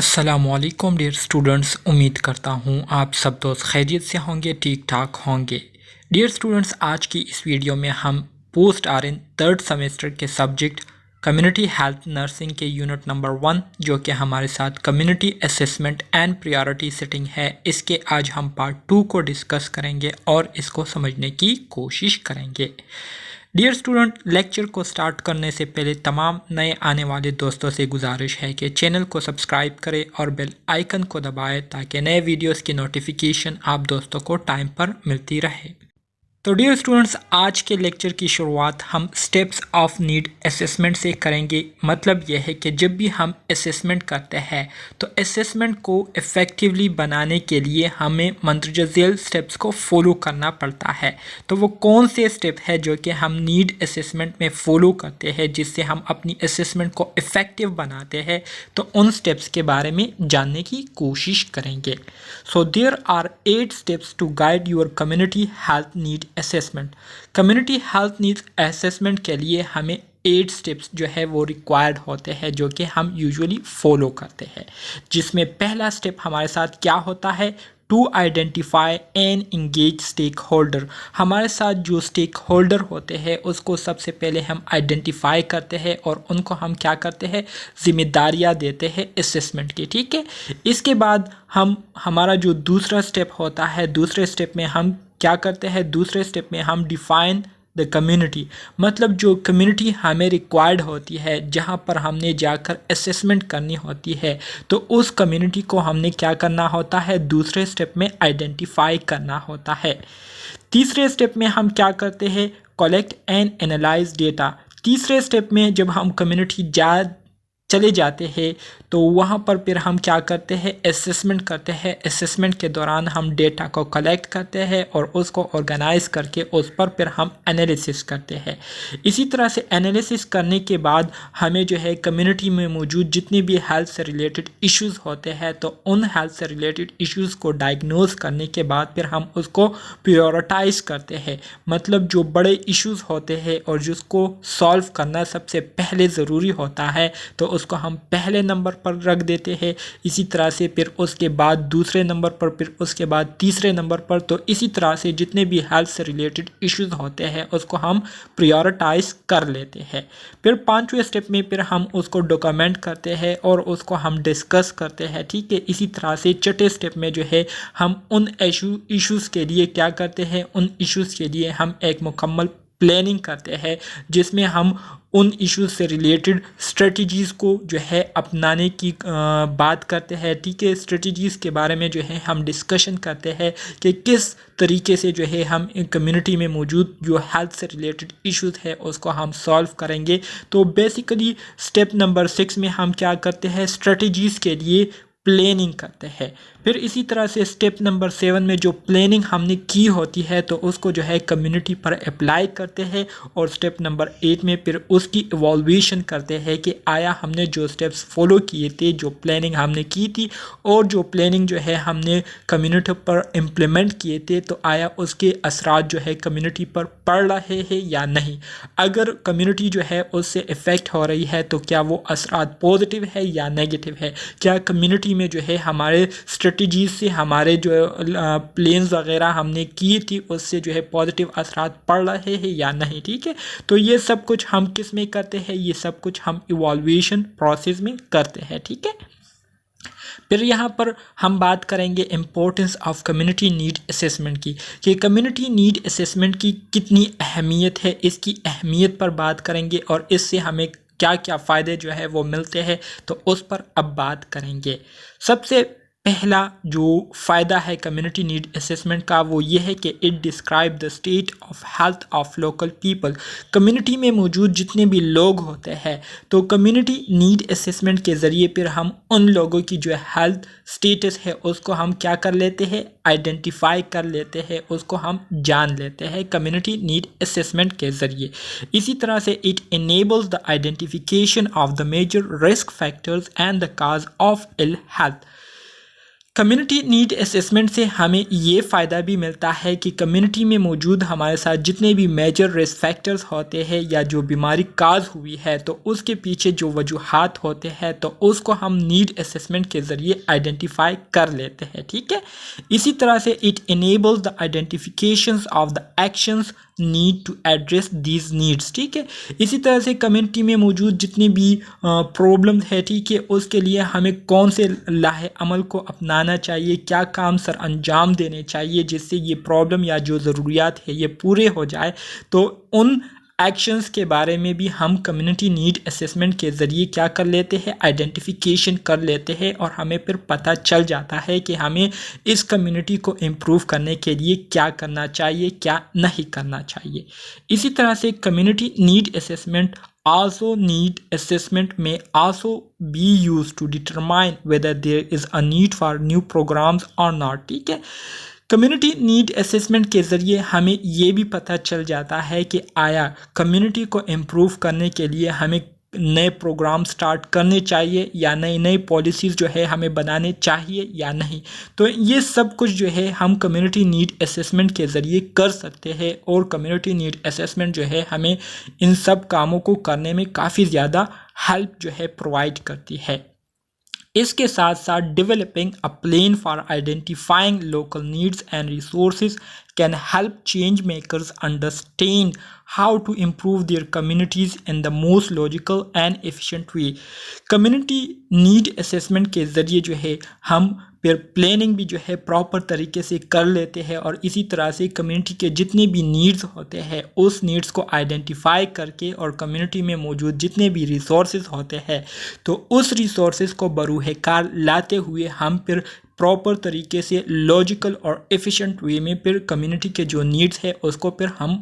अस्सलामुअलैकुम dear students, उम्मीद करता हूँ आप सब दोस्त खैरियत से होंगे, ठीक ठाक होंगे। डियर स्टूडेंट्स, आज की इस वीडियो में हम पोस्ट आरएन थर्ड सेमेस्टर के सब्जेक्ट कम्युनिटी हेल्थ नर्सिंग के यूनिट नंबर 1 जो कि हमारे साथ community assessment and priority setting है, इसके आज हम पार्ट 2 को डिस्कस करेंगे और इसको समझने की कोशिश करेंगे। डियर स्टूडेंट, लेक्चर को स्टार्ट करने से पहले तमाम नए आने वाले दोस्तों से गुजारिश है कि चैनल को सब्सक्राइब करें और बेल आइकन को दबाएं ताकि नए वीडियोस की नोटिफिकेशन आप दोस्तों को टाइम पर मिलती रहे। तो डियर स्टूडेंट्स, आज के लेक्चर की शुरुआत हम स्टेप्स ऑफ नीड असेसमेंट से करेंगे। मतलब यह है कि जब भी हम असेसमेंट करते हैं तो असेसमेंट को इफ़ेक्टिवली बनाने के लिए हमें मंदरजा झेल स्टेप्स को फॉलो करना पड़ता है। तो वो कौन से स्टेप है जो कि हम नीड असेसमेंट में फॉलो करते हैं जिससे हम अपनी असेसमेंट को इफ़ेक्टिव बनाते हैं, तो उन स्टेप्स के बारे में जानने की कोशिश करेंगे। So there are 8 steps to guide your community health need assessment. Community health needs assessment के लिए हमें 8 स्टेप्स जो है वो रिक्वायर्ड होते हैं जो कि हम यूजुअली फॉलो करते हैं, जिसमें पहला स्टेप हमारे साथ क्या होता है, to identify and engage stakeholder. हमारे साथ जो स्टेक होल्डर होते हैं उसको सबसे पहले हम आइडेंटिफाई करते हैं और उनको हम क्या करते हैं, जिम्मेदारियां देते हैं असेसमेंट की। ठीक है, इसके बाद हमारा जो दूसरा स्टेप होता है, दूसरे स्टेप में हम क्या करते हैं, दूसरे स्टेप में हम डिफाइन द कम्युनिटी। मतलब जो कम्युनिटी हमें रिक्वायर्ड होती है, जहाँ पर हमने जाकर असेसमेंट करनी होती है, तो उस कम्युनिटी को हमने क्या करना होता है, दूसरे स्टेप में आइडेंटिफाई करना होता है। तीसरे स्टेप में हम क्या करते हैं, कलेक्ट एंड एनालाइज डेटा। तीसरे स्टेप में जब हम कम्युनिटी चले जाते हैं तो वहाँ पर फिर हम क्या करते हैं, असेसमेंट करते हैं। असेसमेंट के दौरान हम डेटा को कलेक्ट करते हैं और उसको ऑर्गेनाइज करके उस पर फिर हम एनालिसिस करते हैं। इसी तरह से एनालिसिस करने के बाद हमें जो है कम्युनिटी में मौजूद जितने भी हेल्थ से रिलेटेड इश्यूज़ होते हैं, तो उन हेल्थ से रिलेटेड इश्यूज़ को डायग्नोज करने के बाद फिर हम उसको प्रायोरिटाइज करते हैं। मतलब जो बड़े इश्यूज़ होते हैं और जिसको सॉल्व करना सबसे पहले ज़रूरी होता है, तो उसको हम पहले नंबर पर रख देते हैं। इसी तरह से फिर उसके बाद दूसरे नंबर पर, फिर उसके बाद तीसरे नंबर पर। तो इसी तरह से जितने भी हेल्थ से रिलेटेड इश्यूज होते हैं उसको हम प्रायोरिटाइज कर लेते हैं। फिर 5वें स्टेप में फिर हम उसको डॉक्यूमेंट करते हैं और उसको हम डिस्कस करते हैं। ठीक है, इसी तरह से 6ठे स्टेप में जो है हम उन इश्यूज़ के लिए क्या करते हैं, उन इश्यूज़ के लिए हम एक मुकम्मल प्लानिंग करते हैं जिसमें हम उन इश्यूज से रिलेटेड स्ट्रेटजीज़ को जो है अपनाने की बात करते हैं। ठीक है, स्ट्रेटजीज़ के बारे में जो है हम डिस्कशन करते हैं कि किस तरीके से जो है हम कम्युनिटी में मौजूद जो हेल्थ से रिलेटेड इश्यूज है उसको हम सॉल्व करेंगे। तो बेसिकली स्टेप नंबर 6 में हम क्या करते हैं, स्ट्रेटजीज़ के लिए प्लानिंग करते हैं। फिर इसी तरह से स्टेप नंबर 7 में जो प्लानिंग हमने की होती है तो उसको जो है कम्युनिटी पर अप्लाई करते हैं। और स्टेप नंबर 8 में फिर उसकी इवॉल्यूशन करते हैं कि आया हमने जो स्टेप्स फॉलो किए थे, जो प्लानिंग हमने की थी और जो प्लानिंग जो है हमने कम्युनिटी पर इम्प्लीमेंट किए थे, तो आया उसके असरात जो है कम्युनिटी पर पड़ रहे हैं या नहीं। अगर कम्युनिटी जो है उससे इफ़ेक्ट हो रही है तो क्या वो असरात पॉजिटिव है या नेगेटिव है। क्या कम्युनिटी में जो है हमारे स्ट्रेटजीज से हमारे जो प्लान्स वगैरह हमने की थी उससे जो है पॉजिटिव असरात पड़ रहे हैं या नहीं। ठीक है, तो ये सब कुछ हम किस में करते हैं, ये सब कुछ हम इवॉल्यूशन प्रोसेस में करते हैं। ठीक है, फिर यहाँ पर हम बात करेंगे importance of community need assessment की, कि कम्युनिटी नीड असेसमेंट की कितनी अहमियत है, इसकी अहमियत पर बात करेंगे और इससे हमें क्या क्या फ़ायदे जो है वो मिलते हैं, तो उस पर अब बात करेंगे। सबसे पहला जो फ़ायदा है कम्युनिटी नीड असेसमेंट का वो ये है कि it describe the state of health of local people. Community में मौजूद जितने भी लोग होते हैं तो कम्युनिटी नीड असेसमेंट के ज़रिए फिर हम उन लोगों की जो हेल्थ स्टेटस है उसको हम क्या कर लेते हैं, आइडेंटिफाई कर लेते हैं, उसको हम जान लेते हैं कम्युनिटी नीड असेसमेंट के ज़रिए। इसी तरह से it enables the identification of the major risk factors and the cause of ill health. Community need assessment से हमें ये फ़ायदा भी मिलता है कि कम्युनिटी में मौजूद हमारे साथ जितने भी मेजर रिस्क फैक्टर्स होते हैं या जो बीमारी काज हुई है तो उसके पीछे जो वजूहात होते हैं तो उसको हम नीड असेसमेंट के ज़रिए आइडेंटिफाई कर लेते हैं। ठीक है, इसी तरह से it enables the identifications of the actions need to address these needs. ठीक है, इसी तरह से कम्युनिटी में मौजूद जितनी भी प्रॉब्लम है, ठीक है, उसके लिए हमें कौन से लाहे अमल को अपनाना चाहिए, क्या काम सर अंजाम देने चाहिए जिससे ये प्रॉब्लम या जो ज़रूरियात है ये पूरे हो जाए। तो उन एक्शंस के बारे में भी हम कम्युनिटी नीड असेसमेंट के ज़रिए क्या कर लेते हैं, आइडेंटिफिकेशन कर लेते हैं और हमें फिर पता चल जाता है कि हमें इस कम्युनिटी को इम्प्रूव करने के लिए क्या करना चाहिए, क्या नहीं करना चाहिए। इसी तरह से community need assessment also need assessment may also be used to determine whether there is a need for new programs or not। ठीक है, कम्युनिटी नीड असेसमेंट के ज़रिए हमें ये भी पता चल जाता है कि आया कम्युनिटी को इम्प्रूव करने के लिए हमें नए प्रोग्राम स्टार्ट करने चाहिए या नई नई पॉलिसीज़ जो है हमें बनाने चाहिए या नहीं। तो ये सब कुछ जो है हम कम्युनिटी नीड असेसमेंट के ज़रिए कर सकते हैं और कम्युनिटी नीड असेसमेंट जो है हमें इन सब कामों को करने में काफ़ी ज़्यादा हेल्प जो है प्रोवाइड करती है। इसके साथ साथ developing a plan for identifying local needs and resources can help change makers understand how to improve their communities in the most logical and efficient way. Community need assessment के ज़रिए जो है हम फिर प्लानिंग भी जो है प्रॉपर तरीके से कर लेते हैं और इसी तरह से कम्युनिटी के जितने भी नीड्स होते हैं उस नीड्स को आइडेंटिफाई करके और कम्युनिटी में मौजूद जितने भी रिसोर्सेज होते हैं तो उस रिसोर्सेज को बरूह कार लाते हुए हम फिर प्रॉपर तरीके से लॉजिकल और एफिशिएंट वे में फिर कम्युनिटी के जो नीड्स है उसको फिर हम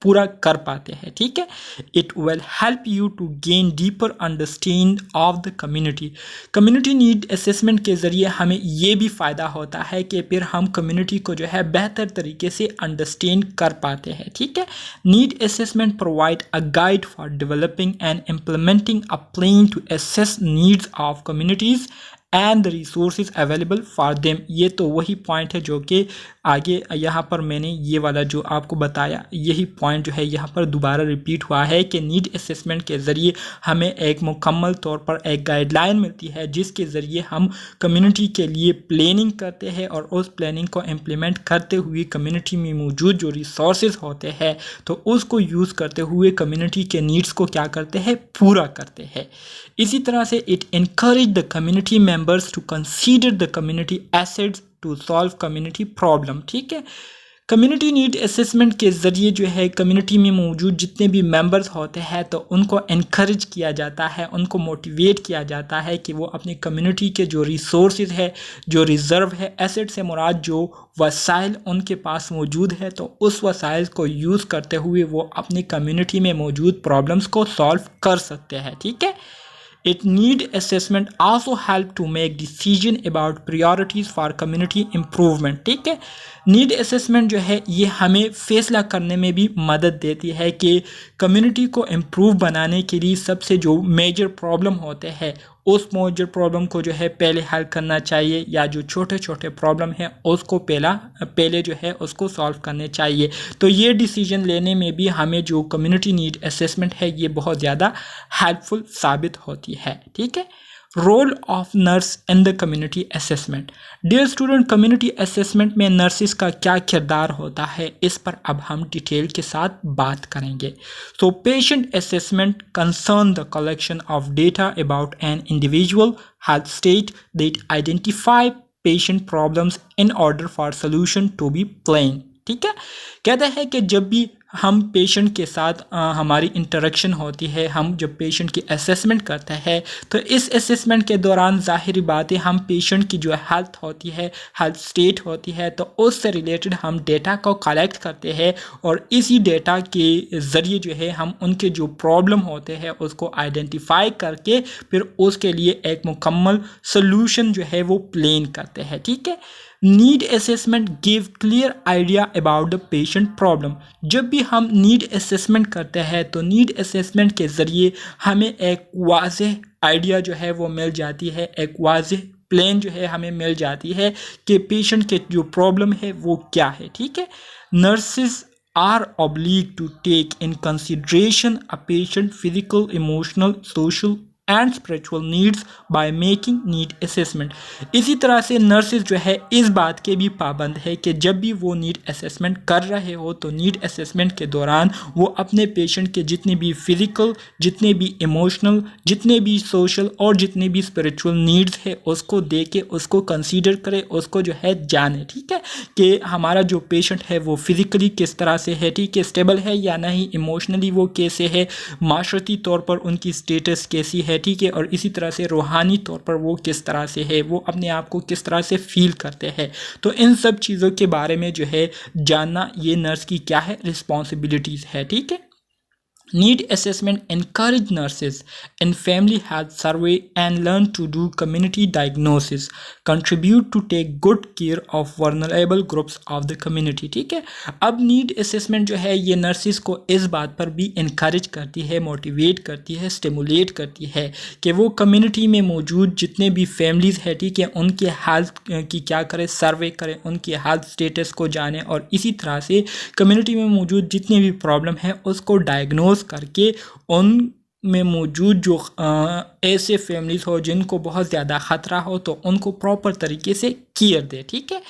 पूरा कर पाते हैं। ठीक है, it will help you to gain deeper understand of the community. Community need assessment के ज़रिए हमें ये भी फ़ायदा होता है कि फिर हम कम्युनिटी को जो है बेहतर तरीके से अंडरस्टैंड कर पाते हैं। ठीक है, need assessment provide a guide for developing and implementing a plan to assess needs of communities and the resources available for them. ये तो वही पॉइंट है जो कि आगे यहाँ पर मैंने ये वाला जो आपको बताया यही पॉइंट जो है यहाँ पर दोबारा रिपीट हुआ है कि नीड असेसमेंट के ज़रिए हमें एक मुकम्मल तौर पर एक गाइडलाइन मिलती है जिसके ज़रिए हम कम्युनिटी के लिए प्लानिंग करते हैं और उस प्लानिंग को इम्प्लीमेंट करते हुए कम्युनिटी में मौजूद जो रिसोर्सेज होते हैं तो उसको यूज़ करते हुए कम्युनिटी के नीड्स को क्या करते हैं, पूरा करते हैं। इसी तरह से it encourage the community members to consider the community assets to solve community problem. ठीक है, कम्युनिटी नीड असेसमेंट के ज़रिए जो है कम्युनिटी में मौजूद जितने भी मेंबर्स होते हैं तो उनको इनकरेज किया जाता है, उनको मोटिवेट किया जाता है कि वो अपनी कम्युनिटी के जो रिसोर्सेज है, जो रिज़र्व है, एसेट से मुराद जो वसाइल उनके पास मौजूद है तो उस वसाइल को यूज़ करते हुए वो अपनी कम्युनिटी में मौजूद प्रॉब्लम्स को सॉल्व कर सकते हैं। ठीक है, It need assessment also help to make decision about priorities for community improvement। ठीक है, नीड असेसमेंट जो है ये हमें फैसला करने में भी मदद देती है कि कम्युनिटी को इम्प्रूव बनाने के लिए सबसे जो मेजर प्रॉब्लम होते हैं उस मेजर प्रॉब्लम को जो है पहले हल करना चाहिए या जो छोटे छोटे प्रॉब्लम है उसको पहले जो है उसको सॉल्व करने चाहिए। तो ये डिसीजन लेने में भी हमें जो कम्युनिटी नीड असेसमेंट है ये बहुत ज़्यादा हेल्पफुल साबित होती है। ठीक है, role of nurse in the community assessment. Dear student, community assessment में नर्सिस का क्या किरदार होता है इस पर अब हम डिटेल के साथ बात करेंगे। So patient assessment concern the collection of data about an individual health state that identify patient problems in order for solution to be plan. ठीक है, कहते हैं कि जब भी हम पेशेंट के साथ हमारी इंटरेक्शन होती है, हम जब पेशेंट की असेसमेंट करते हैं तो इस असेसमेंट के दौरान ज़ाहिरी बात है हम पेशेंट की जो हेल्थ होती है, हेल्थ स्टेट होती है तो उससे रिलेटेड हम डेटा को कलेक्ट करते हैं और इसी डेटा के ज़रिए जो है हम उनके जो प्रॉब्लम होते हैं उसको आइडेंटिफाई करके फिर उसके लिए एक मुकम्मल सोल्यूशन जो है वो प्लान करते हैं। ठीक है, need assessment give clear idea about the patient problem. जब भी हम नीड असेसमेंट करते हैं तो नीड असेसमेंट के ज़रिए हमें एक वाज़ेह आइडिया जो है वो मिल जाती है, एक वाज़ेह प्लान जो है हमें मिल जाती है कि पेशेंट के जो प्रॉब्लम है वो क्या है, ठीक है। Nurses are obliged to take in consideration a patient's physical, emotional, social and spiritual needs by making need assessment। इसी तरह से नर्सेज जो है इस बात के भी पाबंद है कि जब भी वो नीड असेसमेंट कर रहे हो तो नीड असेसमेंट के दौरान वो अपने पेशेंट के जितने भी फिजिकल, जितने भी इमोशनल, जितने भी सोशल और जितने भी स्पिरिचुअल नीड्स है उसको दे के उसको कंसीडर करे, उसको जो है जाने, ठीक है, कि हमारा जो पेशेंट है वो फिजिकली किस तरह से है, ठीक है, स्टेबल है या नहीं, इमोशनली वो कैसे है, माशरती तौर पर उनकी स्टेटस कैसी है, ठीक है, और इसी तरह से रूहानी तौर पर वो किस तरह से है, वो अपने आप को किस तरह से फील करते हैं। तो इन सब चीज़ों के बारे में जो है जानना ये नर्स की क्या है, रिस्पॉन्सिबिलिटीज़ है, ठीक है। Need assessment encourage nurses in family health survey and learn to do community diagnosis, contribute to take good care of vulnerable groups of the community, ठीक है। अब नीड असेसमेंट जो है ये नर्सिस को इस बात पर भी इनकरेज करती है, मोटिवेट करती है, स्टिमुलेट करती है कि वो कम्युनिटी में मौजूद जितने भी फैमिलीज़ है, ठीक है, उनके हेल्थ की क्या करें, सर्वे करें, उनकी हेल्थ स्टेटस को जाने और इसी तरह से कम्युनिटी में मौजूद जितनी भी प्रॉब्लम है उसको डायग्नोज करके उन में मौजूद जो ऐसे फैमिलीज हो जिनको बहुत ज़्यादा ख़तरा हो तो उनको प्रॉपर तरीके से केयर दे, ठीक है।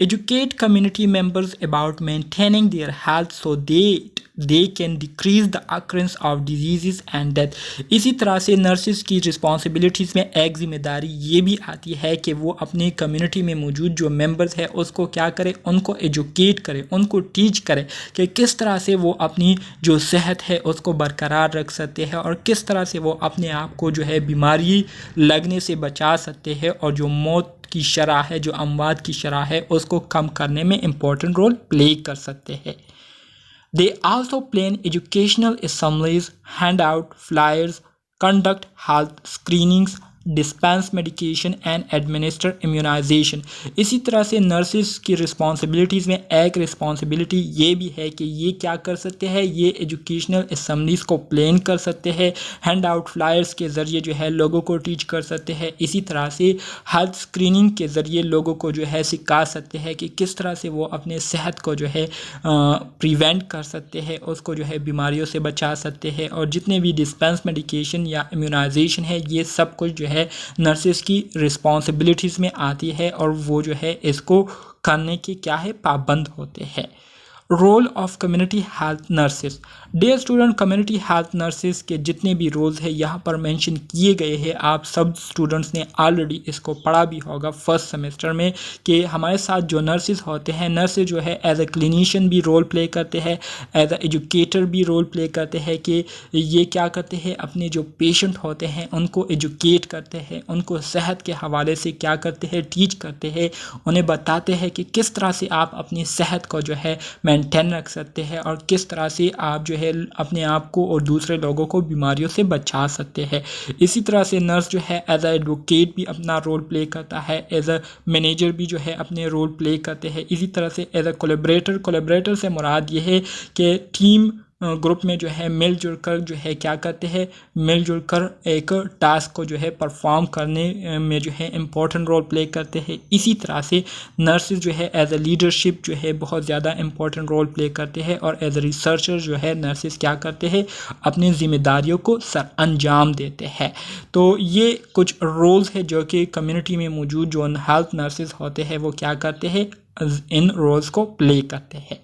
Educate community members about maintaining their health so they can decrease the occurrence of disease and death. इसी तरह से नर्सिस की रिस्पॉन्सिबिलिटीज़ में एक ज़िम्मेदारी ये भी आती है कि वो अपनी कम्युनिटी में मौजूद जो मेंबर्स है उसको क्या करे, उनको एजुकेट करे, उनको टीच करे कि किस तरह से वो अपनी जो सेहत है उसको बरकरार रख सकते हैं और किस तरह से वो अपने आप को जो है बीमारी लगने से बचा सकते हैं और जो मौत की शरह है, जो अमवात की शरह है उसको कम करने में इम्पोर्टेंट रोल प्ले कर सकते हैं। They also plan educational assemblies, hand out flyers, conduct health screenings, dispense medication and administer immunization. इसी तरह से नर्सिस की रिस्पॉन्सिबिलिटीज़ में एक रिस्पॉन्सिबिलिटी ये भी है कि ये क्या कर सकते हैं, ये एजुकेशनल असम्बलीज़ को प्लान कर सकते हैं, हैंड आउट फ्लायर्स के ज़रिए जो है लोगों को टीच कर सकते हैं, इसी तरह से हेल्थ स्क्रीनिंग के ज़रिए लोगों को जो है सिखा सकते हैं कि किस तरह से वो अपने सेहत को जो है प्रिवेंट कर सकते हैं, उसको जो है बीमारियों से बचा सकते हैं और जितने भी डिस्पेंस मेडिकेशन या इम्यूनाइजेशन है ये सब कुछ जो है नर्सेस की रिस्पॉन्सिबिलिटीज़ में आती है और वो जो है इसको करने के क्या है पाबंद होते हैं। Role of community health nurses. Dear student, community health nurses के जितने भी रोल्स हैं यहाँ पर मेंशन किए गए हैं। आप सब स्टूडेंट्स ने ऑलरेडी इसको पढ़ा भी होगा फर्स्ट सेमेस्टर में कि हमारे साथ जो नर्सेस होते हैं, नर्सेस जो है एज ए क्लिनिशियन भी रोल प्ले करते हैं, एज ए एजुकेटर भी रोल प्ले करते हैं कि ये क्या करते हैं, अपने जो पेशेंट होते हैं उनको एजुकेट करते हैं, उनको सेहत के हवाले से क्या करते हैं, टीच करते हैं, उन्हें बताते हैं कि किस तरह से आप अपनी सेहत को जो है मेंटेन रख सकते हैं और किस तरह से आप जो है अपने आप को और दूसरे लोगों को बीमारियों से बचा सकते हैं। इसी तरह से नर्स जो है एज अ एडवोकेट भी अपना रोल प्ले करता है, एज अ मैनेजर भी जो है अपने रोल प्ले करते हैं। इसी तरह से एज अ कोलैबोरेटर से मुराद ये है कि टीम ग्रुप में जो है मिलजुल कर जो है क्या करते हैं, मिलजुल कर एक टास्क को जो है परफॉर्म करने में जो है इम्पोर्टेंट रोल प्ले करते हैं। इसी तरह से नर्सेज जो है एज अ लीडरशिप जो है बहुत ज़्यादा इम्पोर्टेंट रोल प्ले करते हैं और एज अ रिसर्चर जो है नर्सेज क्या करते हैं, अपनी जिम्मेदारियों को सर अंजाम देते हैं। तो ये कुछ रोल्स है जो कि कम्युनिटी में मौजूद जो हेल्थ नर्सेज होते हैं वो क्या करते हैं, इन रोल्स को प्ले करते हैं।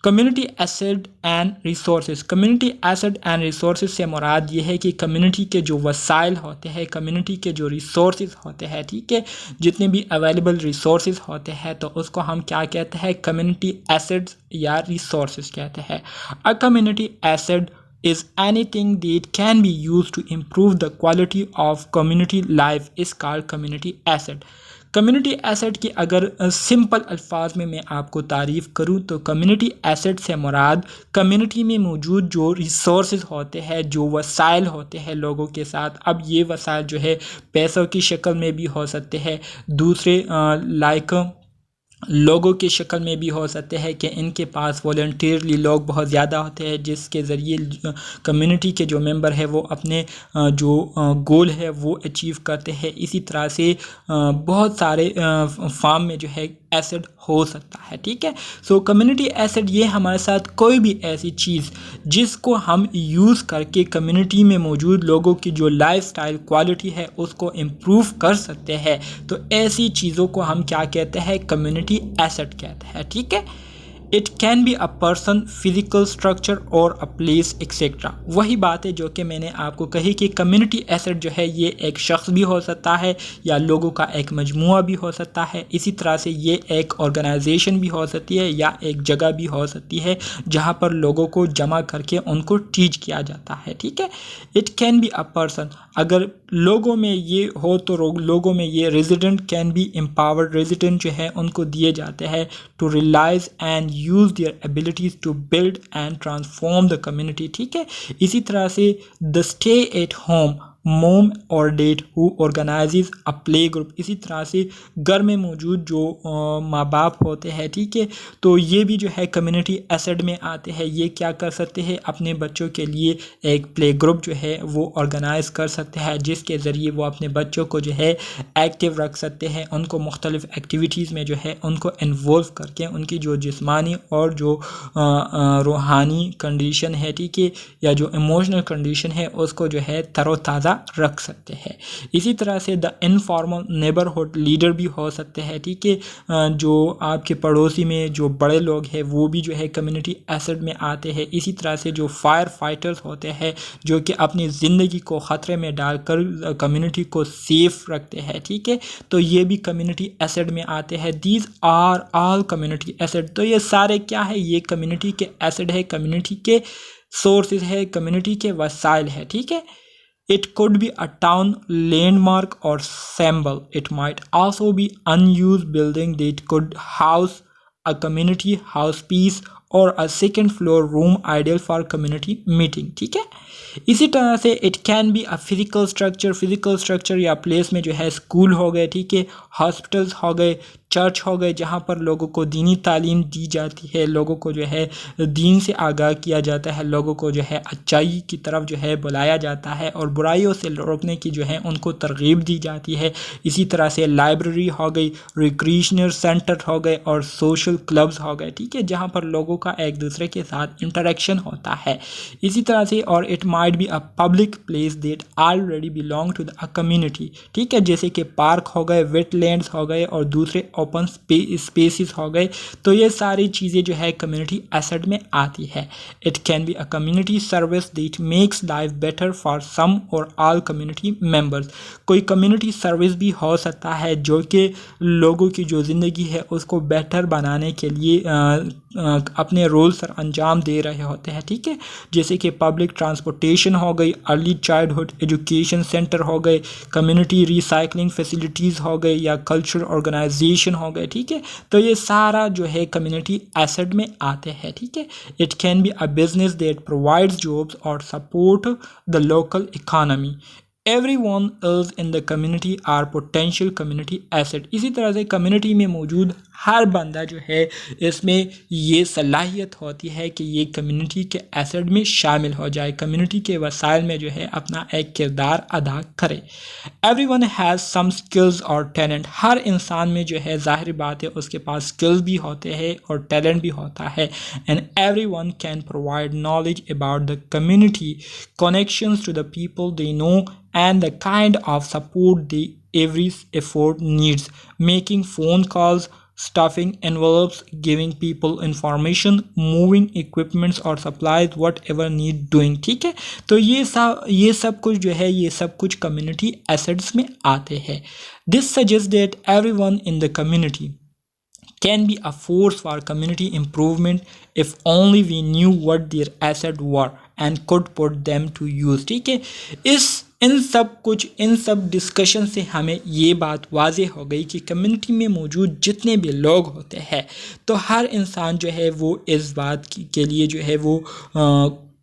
Community asset and resources. Community asset and resources से मुराद ये है कि कम्युनिटी के जो वसाइल होते हैं, कम्युनिटी के जो रिसोर्सेज होते हैं, ठीक है, जितने भी अवेलेबल रिसोर्सेज होते हैं तो उसको हम क्या कहते हैं, कम्युनिटी एसेट्स या रिसोर्सेज कहते हैं। A community asset is anything that can be used to improve the quality of community life is called community asset। Community asset की अगर सिंपल अल्फाज में मैं आपको तारीफ़ करूं तो कम्युनिटी एसेट से मुराद कम्युनिटी में मौजूद जो रिसोर्सेज होते हैं, जो वसाइल होते हैं लोगों के साथ। अब ये वसाइल जो है पैसों की शक्ल में भी हो सकते हैं, दूसरे लाइक लोगों की शक्ल में भी हो सकते हैं कि इनके पास वॉलंटियरली लोग बहुत ज़्यादा होते हैं, जिसके ज़रिए कम्युनिटी के जो मेंबर है वो अपने जो गोल है वो अचीव करते हैं। इसी तरह से बहुत सारे फार्म में जो है एसेट हो सकता है, ठीक है। सो कम्युनिटी एसेट ये हमारे साथ कोई भी ऐसी चीज़ जिसको हम यूज़ करके कम्युनिटी में मौजूद लोगों की जो लाइफस्टाइल क्वालिटी है उसको इम्प्रूव कर सकते हैं, तो ऐसी चीज़ों को हम क्या कहते हैं, कम्युनिटी एसेट कहते हैं, ठीक है। It can be a person, physical structure और अ प्लेस एक्सेट्रा। वही बात है जो कि मैंने आपको कही कि कम्युनिटी एसेट जो है ये एक शख्स भी हो सकता है या लोगों का एक मजमुआ भी हो सकता है। इसी तरह से ये एक ऑर्गेनाइजेशन भी हो सकती है या एक जगह भी हो सकती है जहाँ पर लोगों को जमा करके उनको टीच किया जाता है, ठीक है। It can be a person, अगर लोगों में ये हो तो लोगों में ये resident can be empowered, resident जो है उनको दिए जाते हैं to realise and use their abilities to build and transform the community, ठीक है। इसी तरह से the stay at home mom और dad who organises a play group, इसी तरह से घर में मौजूद जो माँ बाप होते हैं, ठीक है, तो ये भी जो है कम्युनिटी एसेट में आते हैं। ये क्या कर सकते हैं, अपने बच्चों के लिए एक प्ले ग्रुप जो है वो ऑर्गेनाइज कर सकते हैं, जिसके ज़रिए वो अपने बच्चों को जो है एक्टिव रख सकते हैं, उनको मुख्तलिफ़ एक्टिविटीज़ में जो है उनको इन्वॉल्व करके उनकी जो जिस्मानी और जो रूहानी कंडीशन है, ठीक है, या जो इमोशनल कंडीशन है उसको जो है तरोताज़ा रख सकते हैं। इसी तरह से द इनफॉर्मल नेबरहुड लीडर भी हो सकते हैं, ठीक है, जो आपके पड़ोसी में जो बड़े लोग हैं वो भी जो है कम्युनिटी एसेट में आते हैं। इसी तरह से जो फायर फाइटर्स होते हैं जो कि अपनी ज़िंदगी को ख़तरे में डालकर कम्युनिटी को सेफ रखते हैं, ठीक है, तो ये भी कम्युनिटी एसेट में आते हैं। These are all community asset, तो ये सारे क्या है, ये कम्युनिटी के एसेट है, कम्युनिटी के सोर्सेज है, कम्युनिटी के वसाइल है, ठीक है। It could be a town landmark or symbol. It might also be unused building that could house a community house piece or a second floor room ideal for community meeting, ठीक है। इसी तरह से it can be a physical structure, physical structure या place में जो है school हो गए, ठीक है, हॉस्पिटल्स हो गए, चर्च हो गए, जहाँ पर लोगों को दीनी तालीम दी जाती है, लोगों को जो है दीन से आगाह किया जाता है, लोगों को जो है अच्छाई की तरफ जो है बुलाया जाता है और बुराइयों से रोकने की जो है उनको तरगीब दी जाती है। इसी तरह से लाइब्रेरी हो गई, रिक्रिएशनल सेंटर हो गए और सोशल क्लब्स हो गए, ठीक है, जहाँ पर लोगों का एक दूसरे के साथ इंटरेक्शन होता है। इसी तरह से और it might be a public place that already belong to the community, ठीक है, जैसे कि पार्क हो गए, वेटलैंड्स हो गए और दूसरे ओपन स्पेसिस हो गए, तो ये सारी चीज़ें जो है कम्युनिटी एसेट में आती है। It can be a community service that makes life better for some और ऑल कम्युनिटी मेंबर्स, कोई कम्युनिटी सर्विस भी हो सकता है जो कि लोगों की जो ज़िंदगी है उसको बेहतर बनाने के लिए अपने रोल सर अंजाम दे रहे होते हैं, ठीक है, जैसे कि पब्लिक ट्रांसपोर्टेशन हो गई, अर्ली चाइल्डहुड एजुकेशन सेंटर हो गए, कम्युनिटी रिसाइकलिंग फैसिलिटीज़ हो गई या कल्चरल ऑर्गेनाइजेशन हो गए, ठीक है, तो ये सारा जो है कम्युनिटी एसेट में आते हैं, ठीक है। It can be a business that provides jobs और support the local economy. Everyone else in the community are potential community asset। इसी तरह से कम्युनिटी में मौजूद हर बंदा जो है इसमें ये सलाहियत होती है कि ये कम्युनिटी के एसेट में शामिल हो जाए, कम्युनिटी के वसाइल में जो है अपना एक किरदार अदा करे। एवरीवन हैज़ सम स्किल्स और टैलेंट, हर इंसान में जो है ज़ाहिर बात है उसके पास स्किल्स भी होते हैं और टैलेंट भी होता है। And everyone can provide knowledge about the community, connections to the people they know and the kind of support the every effort needs, making phone calls, stuffing envelopes, giving people information, moving equipments or supplies, whatever need doing, ठीक है, तो ये सब कुछ जो है ये सब कुछ कम्युनिटी एसेट्स में आते हैं। This suggests that everyone in the community can be a force for community improvement if only we knew what their assets were and could put them to use, ठीक है। इन सब डिस्कशन से हमें ये बात वाज़ेह हो गई कि कम्युनिटी में मौजूद जितने भी लोग होते हैं तो हर इंसान जो है वो इस बात के लिए जो है वो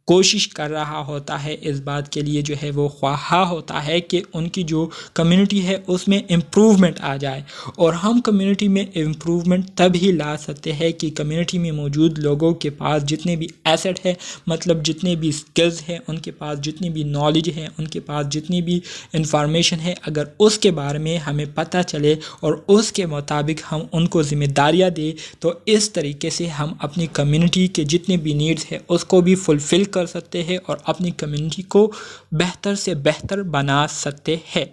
कोशिश कर रहा होता है, इस बात के लिए जो है वो ख्वाहा होता है कि उनकी जो कम्युनिटी है उसमें इम्प्रूवमेंट आ जाए। और हम कम्युनिटी में इम्प्रूवमेंट तभी ला सकते हैं कि कम्युनिटी में मौजूद लोगों के पास जितने भी एसेट है, मतलब जितने भी स्किल्स हैं, उनके पास जितनी भी नॉलेज है, उनके पास जितनी भी इंफॉर्मेशन है, अगर उसके बारे में हमें पता चले और उसके मुताबिक हम उनको ज़िम्मेदारियाँ दें, तो इस तरीके से हम अपनी कम्युनिटी के जितने भी नीड्स हैं उसको भी फुलफ़िल कर सकते हैं और अपनी कम्युनिटी को बेहतर से बेहतर बना सकते हैं।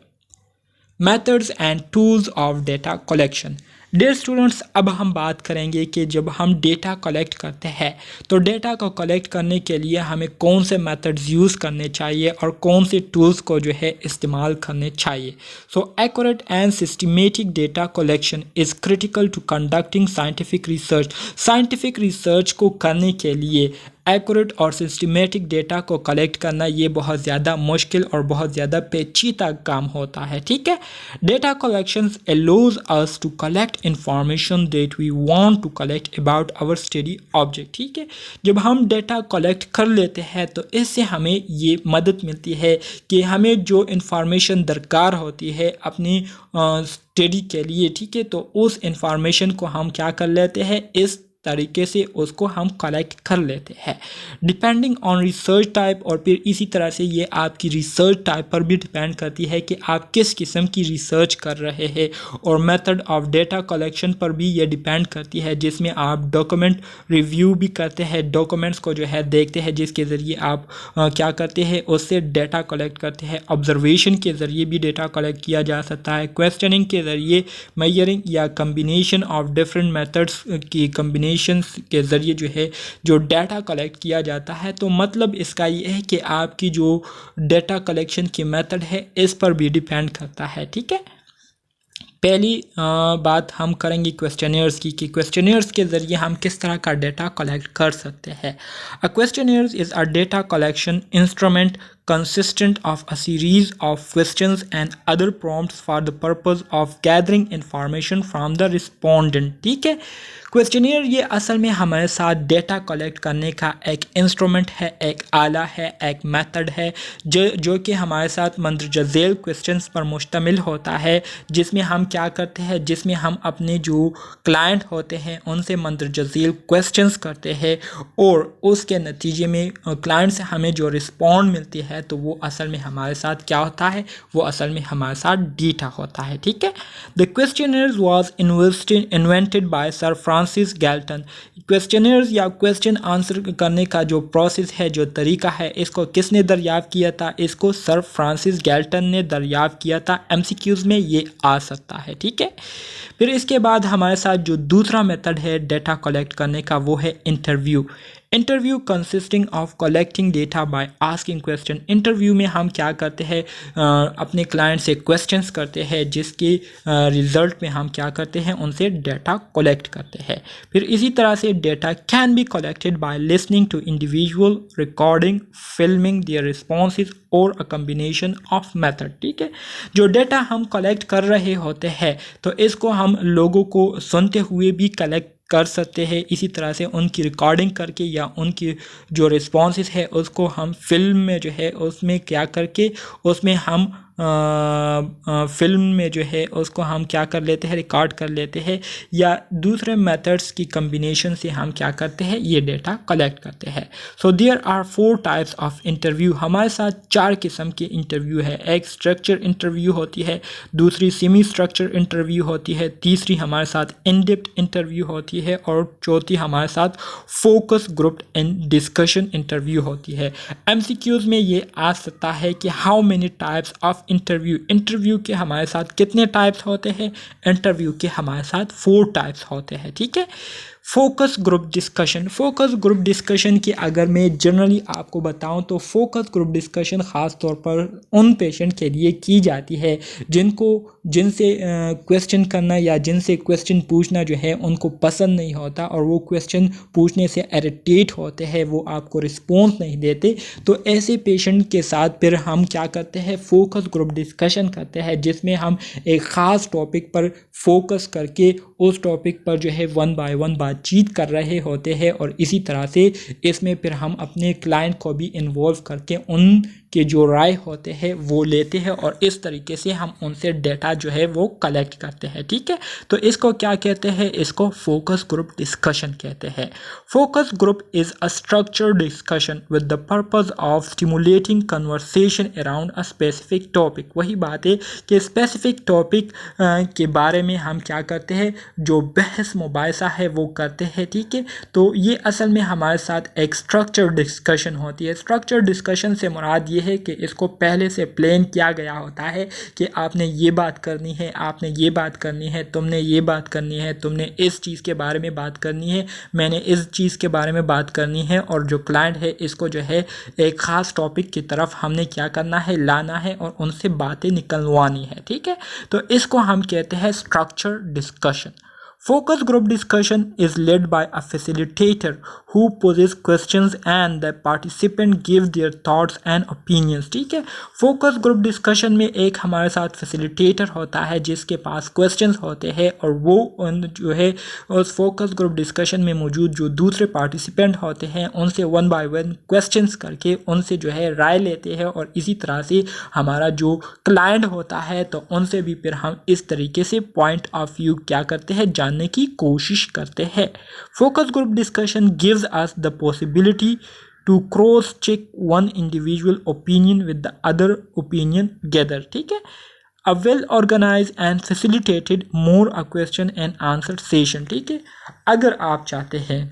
Methods and tools of data collection. Dear students, अब हम बात करेंगे कि जब हम डेटा कलेक्ट करते हैं तो डेटा को कलेक्ट करने के लिए हमें कौन से मेथड्स यूज़ करने चाहिए और कौन से टूल्स को जो है इस्तेमाल करने चाहिए। So accurate and systematic data collection is critical to conducting scientific research. Scientific research को करने के लिए एक्यूरेट और सिस्टमेटिक डेटा को कलेक्ट करना ये बहुत ज़्यादा मुश्किल और बहुत ज़्यादा पेचीदा काम होता है, ठीक है। Data collections allows us to collect information that we want to collect about our study object, ठीक है। जब हम डेटा कलेक्ट कर लेते हैं तो इससे हमें ये मदद मिलती है कि हमें जो इंफॉर्मेशन दरकार होती है अपनी स्टडी के लिए, ठीक है, तो उस इंफॉर्मेशन को हम क्या कर लेते हैं, इस तरीके से उसको हम कलेक्ट कर लेते हैं डिपेंडिंग ऑन रिसर्च टाइप। और फिर इसी तरह से ये आपकी रिसर्च टाइप पर भी डिपेंड करती है कि आप किस किस्म की रिसर्च कर रहे हैं। और मेथड ऑफ डेटा कलेक्शन पर भी ये डिपेंड करती है, जिसमें आप डॉक्यूमेंट रिव्यू भी करते हैं, डॉक्यूमेंट्स को जो है देखते हैं, जिसके ज़रिए आप क्या करते हैं, उससे डेटा कलेक्ट करते हैं। ऑब्जर्वेशन के ज़रिए भी डेटा कलेक्ट किया जा सकता है, क्वेश्चनिंग के ज़रिए, मेजरिंग या कम्बिनेशन ऑफ डिफरेंट मेथड्स की कम्बिनेशन के ज़रिए जो है जो डाटा कलेक्ट किया जाता है। तो मतलब इसका ये है कि आपकी जो डाटा कलेक्शन की मेथड है इस पर भी डिपेंड करता है, ठीक है। पहली बात हम करेंगे क्वेश्चनियर्स की कि क्वेश्चनियर्स के ज़रिए हम किस तरह का डेटा कलेक्ट कर सकते हैं। A questionnaires is a data collection instrument consistent of a series of questions and other prompts for the purpose of gathering information from the respondent, ठीक है। क्वेश्चनियर ये असल में हमारे साथ डेटा कलेक्ट करने का एक इंस्ट्रूमेंट है, एक आला है, एक मेथड है जो कि हमारे साथ मंदरजा झेल क्वेश्चंस पर मुश्तमिल होता है, जिसमें हम क्या करते हैं, जिसमें हम अपने जो क्लाइंट होते हैं उनसे मंदरजा झेल क्वेश्चंस करते हैं और उसके नतीजे में क्लाइंट से हमें जो रिस्पॉन्ड मिलती है तो वो असल में हमारे साथ क्या होता है, वो असल में हमारे साथ डेटा होता है, ठीक है। The questioners was invented by sir Francis Galton. Questioners या क्वेश्चन आंसर करने का जो प्रोसेस है, जो तरीका है, इसको किसने दरियाफ्त किया था, इसको सर फ्रांसिस गैल्टन ने दरियाफ्त किया था। एमसीक्यूज़ में ये आ सकता है, ठीक है। फिर इसके बाद हमारे साथ जो दूसरा मेथड है डेटा कलेक्ट करने का वो है interview. Interview consisting of collecting data by asking question. Interview में हम क्या करते हैं, अपने क्लाइंट से क्वेश्चंस करते हैं, जिसके रिज़ल्ट में हम क्या करते हैं, उनसे डेटा कलेक्ट करते हैं। फिर इसी तरह से data can be collected by listening to individual, recording, filming their responses और अ कम्बिनेशन ऑफ मेथड, ठीक है। जो डेटा हम कलेक्ट कर रहे होते हैं तो इसको हम लोगों को सुनते हुए भी कलेक्ट कर सकते हैं, इसी तरह से उनकी रिकॉर्डिंग करके या उनकी जो रिस्पॉन्सेस है उसको हम फिल्म में जो है उसमें क्या करके उसमें हम फिल्म में जो है उसको हम क्या कर लेते हैं, रिकॉर्ड कर लेते हैं, या दूसरे मेथड्स की कम्बिनेशन से हम क्या करते हैं, ये डेटा कलेक्ट करते हैं। So there are 4 types of interview. हमारे साथ 4 किस्म के इंटरव्यू है। एक स्ट्रक्चर इंटरव्यू होती है, दूसरी सेमी स्ट्रक्चर इंटरव्यू होती है, तीसरी हमारे साथ इन डेप्थ इंटरव्यू होती है और चौथी हमारे साथ focus group and discussion interview होती है। एमसीक्यूज़ में ये आ सकता है कि how many types of interview के हमारे साथ कितने टाइप्स होते हैं, इंटरव्यू के हमारे साथ 4 टाइप्स होते हैं, ठीक है। Focus group discussion. Focus group discussion की अगर मैं जनरली आपको बताऊं तो फोकस ग्रुप डिस्कशन ख़ास तौर पर उन पेशेंट के लिए की जाती है जिनसे क्वेश्चन करना या जिनसे क्वेश्चन पूछना जो है उनको पसंद नहीं होता और वो क्वेश्चन पूछने से इरिटेट होते हैं, वो आपको रिस्पॉन्स नहीं देते। तो ऐसे पेशेंट के साथ फिर हम क्या करते हैं, फोकस ग्रुप डिस्कशन करते हैं, जिसमें हम एक ख़ास टॉपिक पर फोकस करके उस टॉपिक पर जो है 1 बाय 1 बातचीत बातचीत कर रहे होते हैं और इसी तरह से इसमें फिर हम अपने क्लाइंट को भी इन्वॉल्व करके उनके जो राय होते हैं वो लेते हैं और इस तरीके से हम उनसे डेटा जो है वो कलेक्ट करते हैं। ठीक है, तो इसको क्या कहते हैं, इसको फोकस ग्रुप डिस्कशन कहते हैं। Focus group is a structured discussion with the purpose of stimulating conversation around a specific topic. वही बात है कि स्पेसिफिक टॉपिक के बारे में हम क्या करते हैं, जो बहस मुबाहिसा है वो करते हैं। ठीक है, तो ये असल में हमारे साथ एक स्ट्रक्चर्ड डिस्कशन होती है। स्ट्रक्चर्ड डिस्कशन से मुराद ये है कि इसको पहले से प्लान किया गया होता है कि आपने ये बात करनी है, आपने ये बात करनी है, तुमने ये बात करनी है, तुमने इस चीज़ के बारे में बात करनी है, मैंने इस चीज़ के बारे में बात करनी है और जो क्लाइंट है इसको जो है एक ख़ास टॉपिक की तरफ हमने क्या करना है, लाना है और उनसे बातें निकलवानी है। ठीक है, तो इसको हम कहते हैं structure discussion. Focus group discussion is led by a facilitator who poses questions and the participant give their thoughts and opinions। ठीक है, फोकस ग्रुप डिस्कशन में एक हमारे साथ फैसिलिटेटर होता है जिसके पास क्वेश्चंस होते हैं और वो उन जो है उस फोकस ग्रुप डिस्कशन में मौजूद जो दूसरे पार्टिसिपेंट होते हैं उनसे वन बाय वन क्वेश्चंस करके उनसे जो है राय लेते हैं और इसी तरह से हमारा जो क्लाइंट होता है तो उनसे भी फिर हम इस तरीके से पॉइंट ऑफ व्यू क्या करते हैं, जानने की कोशिश करते हैं। Focus group discussion gives us the possibility to cross check one individual opinion with the other opinion gather. ठीक है, a well organise and facilitated more a question and answer session. ठीक है, अगर आप चाहते हैं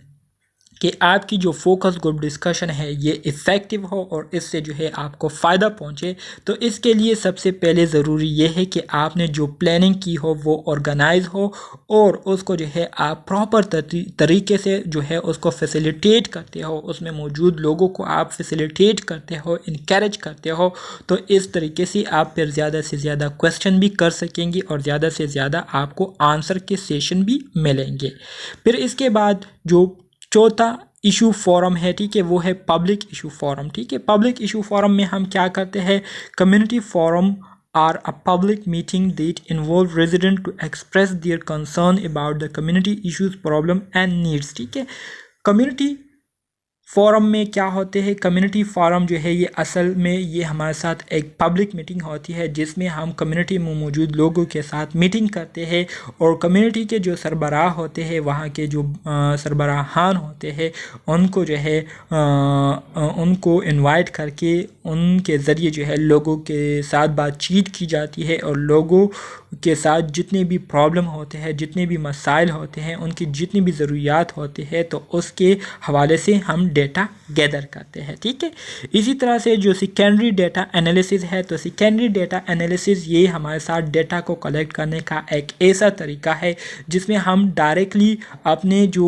कि आपकी जो फोकस ग्रुप डिस्कशन है ये इफ़ेक्टिव हो और इससे जो है आपको फ़ायदा पहुंचे, तो इसके लिए सबसे पहले ज़रूरी ये है कि आपने जो प्लानिंग की हो वो ऑर्गेनाइज हो और उसको जो है आप प्रॉपर तरीके से जो है उसको फैसिलिटेट करते हो, उसमें मौजूद लोगों को आप फैसिलिटेट करते हो, इनकरेज करते हो। तो इस तरीके से आप फिर ज़्यादा से ज़्यादा क्वेश्चन भी कर सकेंगे और ज़्यादा से ज़्यादा आपको आंसर के सेशन भी मिलेंगे। फिर इसके बाद जो चौथा इशू फोरम है, ठीक है, वो है पब्लिक इशू फोरम। ठीक है, पब्लिक इशू फोरम में हम क्या करते हैं, community forum are a public meeting that involve resident to express their concern about the community issues, problem and needs. ठीक है, कम्युनिटी फोरम में क्या होते हैं, कम्युनिटी फोरम जो है ये असल में ये हमारे साथ एक पब्लिक मीटिंग होती है जिसमें हम कम्युनिटी में मौजूद लोगों के साथ मीटिंग करते हैं और कम्युनिटी के जो सरबराह होते हैं, वहाँ के जो सरबराहान होते हैं, उनको जो है उनको इनवाइट करके उनके ज़रिए जो है लोगों के साथ बातचीत की जाती है और लोगों के साथ जितने भी प्रॉब्लम होते हैं, जितने भी मसाइल होते हैं, उनकी जितनी भी ज़रूरियात होती है तो उसके हवाले से हम डेटा गैदर करते हैं। ठीक है, इसी तरह से जो सेकेंडरी डेटा एनालिसिस है, तो सेकेंडरी डेटा एनालिसिस ये हमारे साथ डेटा को कलेक्ट करने का एक ऐसा तरीका है जिसमें हम डायरेक्टली अपने जो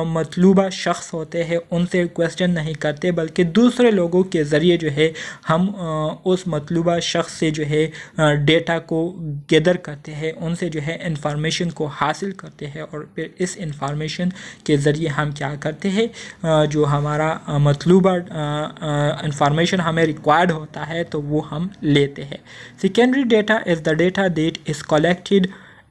मतलूबा शख्स होते हैं उनसे क्वेश्चन नहीं करते, बल्कि दूसरे लोगों के ज़रिए जो है हम उस मतलूबा शख्स से जो है डेटा को गैदर करते हैं, उनसे जो है इंफॉर्मेशन को हासिल करते हैं और फिर इस इंफॉर्मेशन के ज़रिए हम क्या करते हैं, जो हमारा मतलूबा इंफॉर्मेशन हमें रिक्वायर्ड होता है तो वो हम लेते हैं। Secondary data is the data that is collected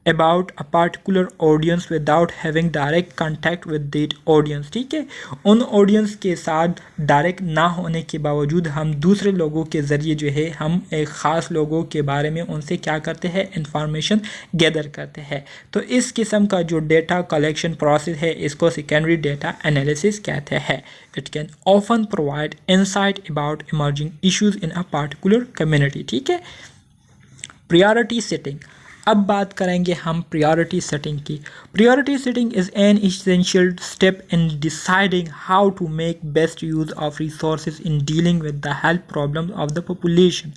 about a particular audience without having direct contact with that audience। ठीक है, उन ऑडियंस के साथ डायरेक्ट ना होने के बावजूद हम दूसरे लोगों के ज़रिए जो है हम एक ख़ास लोगों के बारे में उनसे क्या करते हैं, इंफॉर्मेशन गैदर करते हैं। तो इस किस्म का जो डेटा कलेक्शन प्रोसेस है इसको सेकेंडरी डेटा एनालिसिस कहते हैं। It can often provide insight about emerging issues in a particular community. ठीक है, प्रायोरिटी सेटिंग। अब बात करेंगे हम प्रायोरिटी सेटिंग की। Priority setting is an essential step in deciding how to make best use of resources in dealing with the health problem of the population.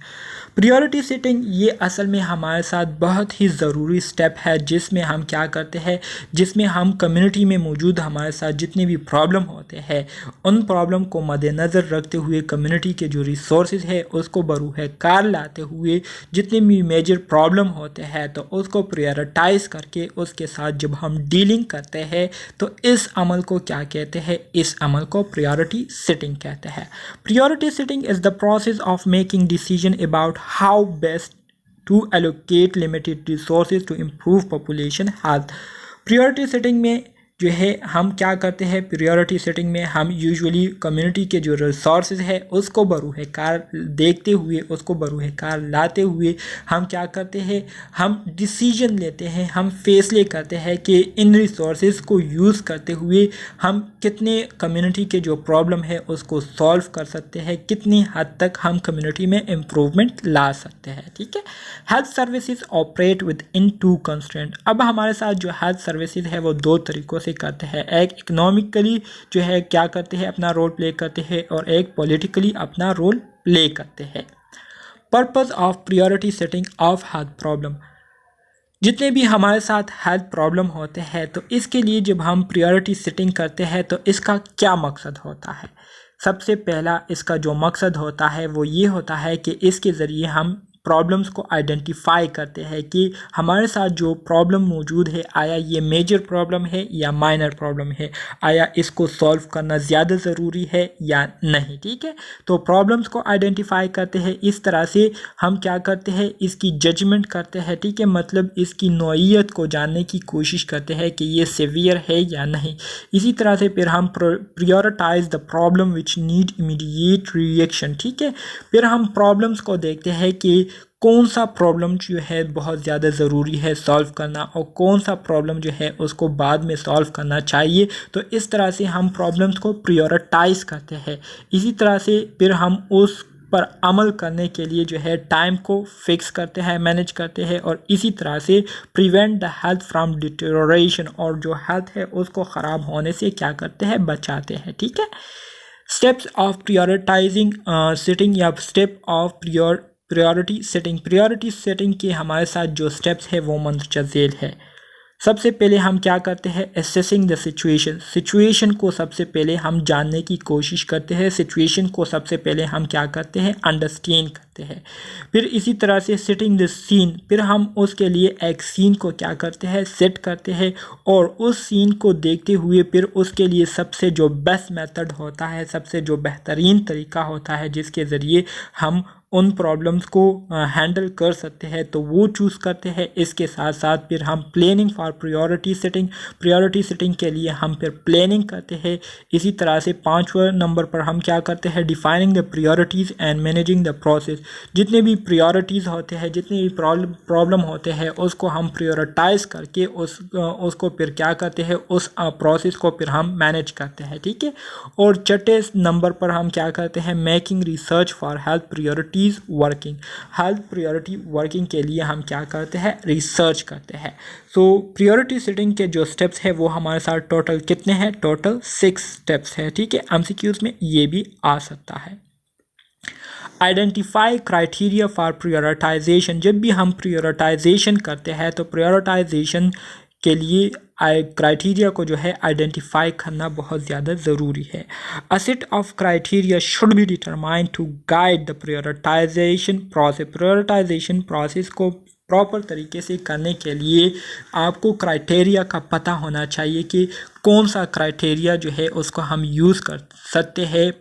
Priority setting ये असल में हमारे साथ बहुत ही ज़रूरी स्टेप है जिसमें हम क्या करते हैं, जिसमें हम कम्युनिटी में मौजूद हमारे साथ जितने भी प्रॉब्लम होते हैं उन प्रॉब्लम को मद्देनज़र रखते हुए कम्युनिटी के जो रिसोर्सेज है उसको बरूह कार लाते हुए जितने भी मेजर प्रॉब्लम होते हैं तो उसको प्रायोरिटाइज़ करके उसके साथ जब हम डीलिंग करते हैं तो इस अमल को क्या कहते हैं, इस अमल को प्रायोरिटी सेटिंग कहते हैं। Priority setting is the process of making decision about how best to allocate limited resources to improve population health। Priority setting में जो है हम क्या करते हैं प्रायोरिटी सेटिंग में, हम यूजुअली कम्युनिटी के जो रिसोर्सेज है उसको बरूहकार देखते हुए, उसको बरूहकार लाते हुए हम क्या करते हैं, हम डिसीजन लेते हैं, हम फैसले करते हैं कि इन रिसोर्सेज को यूज़ करते हुए हम कितने कम्युनिटी के जो प्रॉब्लम है उसको सॉल्व कर सकते हैं, कितनी हद तक हम कम्युनिटी में इम्प्रूवमेंट ला सकते हैं। ठीक है, health services operate within two constraint. अब हमारे साथ जो हेल्थ सर्विसेज है वो दो तरीक़ों से करते हैं, एक इकोनॉमिकली जो है क्या करते हैं अपना रोल प्ले करते हैं, और एक पॉलिटिकली अपना रोल प्ले करते हैं। Purpose of priority setting of health problem, जितने भी हमारे साथ हेल्थ प्रॉब्लम होते हैं तो इसके लिए जब हम प्रायोरिटी सेटिंग करते हैं तो इसका क्या मकसद होता है। सबसे पहला इसका जो मकसद होता है वो ये होता है कि इसके ज़रिए हम प्रॉब्लम्स को आइडेंटिफाई करते हैं कि हमारे साथ जो प्रॉब्लम मौजूद है, आया ये मेजर प्रॉब्लम है या माइनर प्रॉब्लम है, आया इसको सॉल्व करना ज़्यादा ज़रूरी है या नहीं। ठीक है, तो प्रॉब्लम्स को आइडेंटिफाई करते हैं, इस तरह से हम क्या करते हैं, इसकी जजमेंट करते हैं। ठीक है, मतलब इसकी नौइयत को जानने की कोशिश करते हैं कि ये सीवियर है या नहीं। इसी तरह से फिर हम prioritise the problem which need immediate reaction. ठीक है, फिर हम प्रॉब्लम्स को देखते हैं कि कौन सा प्रॉब्लम जो है बहुत ज़्यादा ज़रूरी है सॉल्व करना, और कौन सा प्रॉब्लम जो है उसको बाद में सॉल्व करना चाहिए। तो इस तरह से हम प्रॉब्लम्स को प्रायोरिटाइज करते हैं। इसी तरह से फिर हम उस पर अमल करने के लिए जो है टाइम को फिक्स करते हैं, मैनेज करते हैं, और इसी तरह से prevent the health from deterioration, और जो हेल्थ है उसको ख़राब होने से क्या करते हैं, बचाते हैं। ठीक है, स्टेप्स ऑफ प्रायोरिटाइजिंग सेटिंग या step of priority setting. Priority setting के हमारे साथ जो स्टेप्स है वो मंदरजा है। सबसे पहले हम क्या करते हैं, एसेसिंग द सिचुएशन। सिचुएशन को सबसे पहले हम जानने की कोशिश करते हैं, सिचुएशन को सबसे पहले हम क्या करते हैं, अंडरस्टैंड करते हैं। फिर इसी तरह से सेटिंग द सीन, फिर हम उसके लिए एक सीन को क्या करते हैं, सेट करते हैं, और उस सीन को देखते हुए फिर उसके लिए सबसे जो बेस्ट मेथड होता है, सबसे जो बेहतरीन तरीका होता है जिसके ज़रिए हम उन प्रॉब्लम्स को हैंडल कर सकते हैं तो वो चूज़ करते हैं। इसके साथ साथ फिर हम planning for priority setting, priority setting के लिए हम फिर प्लानिंग करते हैं। इसी तरह से 5वें नंबर पर हम क्या करते हैं, defining the priorities and managing the process. जितने भी प्रायोरिटीज़ होते हैं, जितने भी प्रॉब्लम होते हैं उसको हम प्रायोरिटाइज करके उसको फिर क्या करते हैं, उस प्रोसेस को फिर हम मैनेज करते हैं। ठीक है, और छठे नंबर पर हम क्या करते हैं, making research for health priority working. Health priority working के लिए हम क्या करते हैं, रिसर्च करते हैं। सो प्रायोरिटी सेटिंग के जो स्टेप्स है वो हमारे साथ टोटल कितने हैं, टोटल 6 स्टेप्स है। ठीक है, एमसीक्यूज में ये भी आ सकता है। Identify criteria for prioritisation. जब भी हम प्रायोरिटाइजेशन करते हैं तो प्रायोरिटाइजेशन के लिए क्राइटेरिया को जो है आइडेंटिफाई करना बहुत ज़्यादा ज़रूरी है। A set of criteria should be determined to guide the prioritisation process. Prioritisation process को प्रॉपर तरीके से करने के लिए आपको क्राइटेरिया का पता होना चाहिए कि कौन सा क्राइटेरिया जो है उसको हम यूज़ कर सकते हैं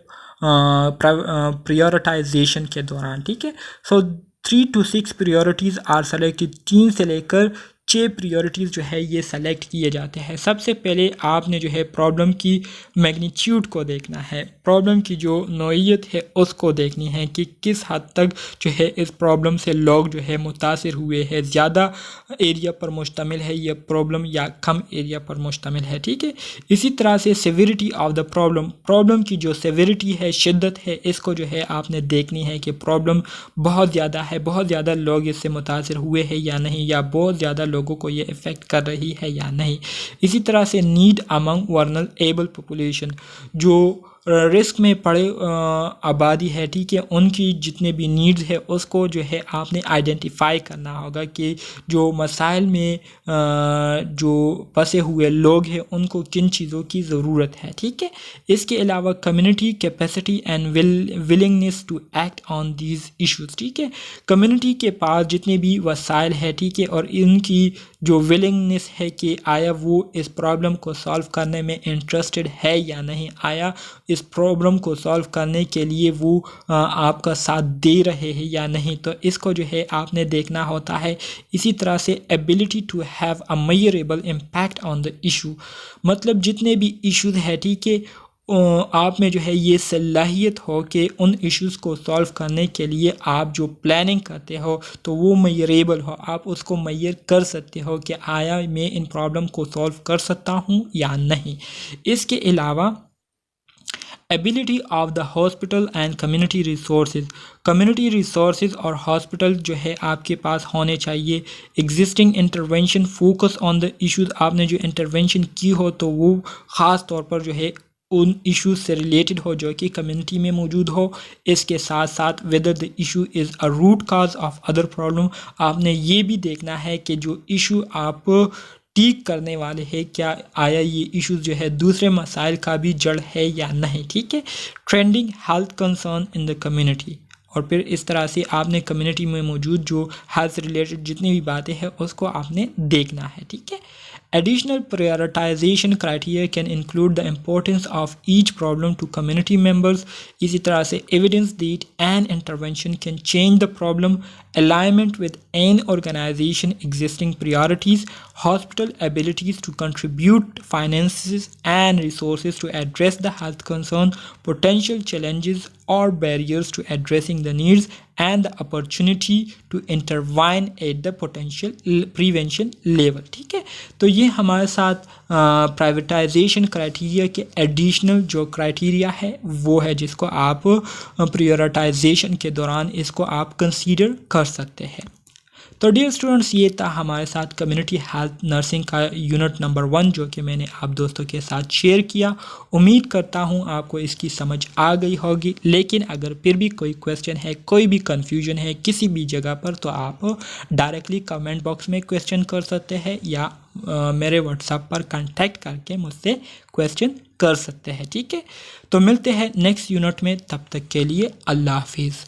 प्रायोरिटाइजेशन के दौरान। ठीक है, सो 3 to 6 प्रायोरिटीज़ आर सेलेक्टेड। 3 से लेकर 6 प्रायोरिटीज़ जो है ये सेलेक्ट किए जाते हैं। सबसे पहले आपने जो है प्रॉब्लम की मैग्नीट्यूड को देखना है, प्रॉब्लम की जो नौइयत है उसको देखनी है कि किस हद तक जो है इस प्रॉब्लम से लोग जो है मुतासिर हुए हैं, ज़्यादा एरिया पर मुश्तमिल है ये प्रॉब्लम या कम एरिया पर मुश्तमिल है। ठीक है, इसी तरह से severity of the problem, problem की जो सेवेरिटी है, शिद्दत है, इसको जो है आपने देखनी है कि प्रॉब्लम बहुत ज़्यादा है, बहुत ज़्यादा लोग इससे मुतासिर हुए हैं या नहीं, या बहुत ज़्यादा लोगों को ये इफ़ेक्ट कर रही है या नहीं। इसी तरह से नीड अमंग वल्नरेबल पॉपुलेशन, जो रिस्क में पड़े आबादी है, ठीक है, उनकी जितने भी नीड्स है उसको जो है आपने आइडेंटिफाई करना होगा कि जो मसाइल में जो फंसे हुए लोग हैं उनको किन चीज़ों की ज़रूरत है। ठीक है, इसके अलावा community capacity and willingness to act on these issues. ठीक है, कम्युनिटी के पास जितने भी वसाइल है, ठीक है, और इनकी जो विलिंगनेस है कि आया वो इस प्रॉब्लम को सॉल्व करने में इंटरेस्टेड है या नहीं, आया इस प्रॉब्लम को सॉल्व करने के लिए वो आपका साथ दे रहे हैं या नहीं, तो इसको जो है आपने देखना होता है। इसी तरह से ability to have a measurable impact on the issue, मतलब जितने भी इश्यूज है, ठीक है, आप में जो है ये सलाहियत हो कि उन इश्यूज़ को सॉल्व करने के लिए आप जो प्लानिंग करते हो तो वो मेजरेबल हो, आप उसको मेजर कर सकते हो कि आया मैं इन प्रॉब्लम को सॉल्व कर सकता हूँ या नहीं। इसके अलावा ability of the hospital and community resources और हॉस्पिटल जो है आपके पास होने चाहिए। Existing intervention focus on the issues, आपने जो इंटरवेंशन की हो तो वो ख़ास तौर पर जो है उन इश्यूज से रिलेटेड हो जो कि कम्युनिटी में मौजूद हो। इसके साथ साथ whether the issue is a root cause of other problem, आपने ये भी देखना है कि जो इशू आप ठीक करने वाले हैं क्या आया ये इश्यूज जो है दूसरे मसाइल का भी जड़ है या नहीं, ठीक है। Trending health concern in the community, और फिर इस तरह से आपने कम्युनिटी में मौजूद जो हेल्थ से रिलेटेड जितनी भी बातें हैं उसको आपने देखना है, ठीक है। Additional prioritization criteria can include the importance of each problem to community members. इसी तरह से evidence that an intervention can change the problem, alignment with an organization existing priorities, hospital abilities to contribute finances and resources to address the health concern, potential challenges or barriers to addressing the needs, and the opportunity to intervene at the potential prevention level, ठीक है। तो ये हमारे साथ privatisation criteria के additional जो criteria है वो है जिसको आप प्रायोरिटाइजेशन के दौरान इसको आप कंसीडर कर सकते हैं। तो डियर स्टूडेंट्स, ये था हमारे साथ कम्युनिटी हेल्थ नर्सिंग का यूनिट नंबर 1 जो कि मैंने आप दोस्तों के साथ शेयर किया। उम्मीद करता हूँ आपको इसकी समझ आ गई होगी, लेकिन अगर फिर भी कोई क्वेश्चन है, कोई भी कन्फ्यूजन है किसी भी जगह पर, तो आप डायरेक्टली कमेंट बॉक्स में क्वेश्चन कर सकते हैं या मेरे व्हाट्सएप पर कांटेक्ट करके मुझसे क्वेश्चन कर सकते हैं, ठीक है। तो मिलते हैं नेक्स्ट यूनिट में, तब तक के लिए अल्लाह हाफिज़।